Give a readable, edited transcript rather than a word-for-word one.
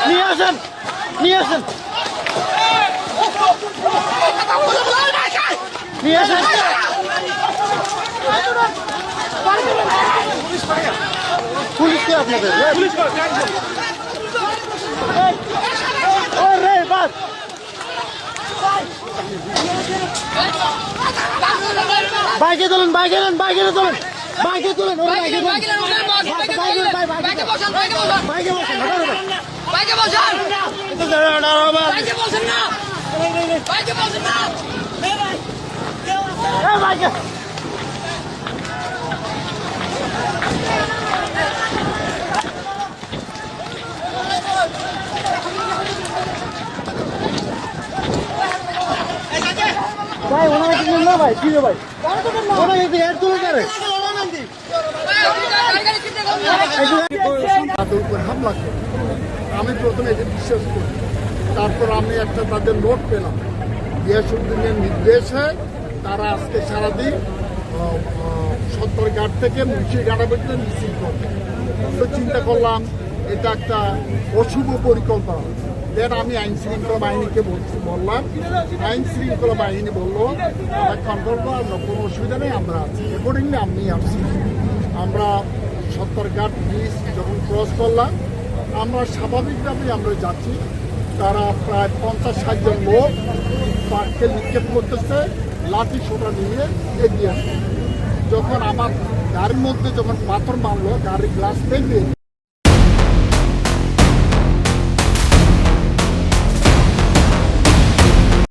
নিয়ে আসেন নিয়ে আসেন নিয়ে আসেন পুলিশ কে আপনাদের বাইকে তুলেন বাইকে নেন বাইকে তুলেন বাইকে তুলেন বাইকে বসেন ভাই ওনারা কি না ভাই কি ভাই ওনারা কি এর তুলে করে তাদের উপর হামলা করে আমি প্রথমে এটা বিশ্বাস করি। তারপর আমি একটা তাদের নোট পেলাম গিয়াসউদ্দিনের নির্দেশে তারা আজকে সারাদিন সত্তরঘাট থেকে মুন্সিঘাটা পর্যন্ত মিছিল করবে। তো চিন্তা করলাম এটা একটা অশুভ পরিকল্পনা। দেন আমি আইন শৃঙ্খলা বাহিনীকে বললাম, আইন শৃঙ্খলা বাহিনী বললো আমরা কন্ট্রোল করা কোনো অসুবিধা নেই, আমরা আছি। অ্যাকর্ডিংলি আমি আসছি। আমরা সত্তরঘাট ব্রিজ যখন ক্রস করলাম আমরা স্বাভাবিকভাবেই আমরা যাচ্ছি। তারা প্রায় 50-60 জন লোক পার্ককে নিক্ষেপ করতেছে, লাঠি সোটা নিয়ে এগিয়ে আসছে। যখন আমার গাড়ির মধ্যে যখন পাথর মারলো, গাড়ির গ্লাস ভেঙে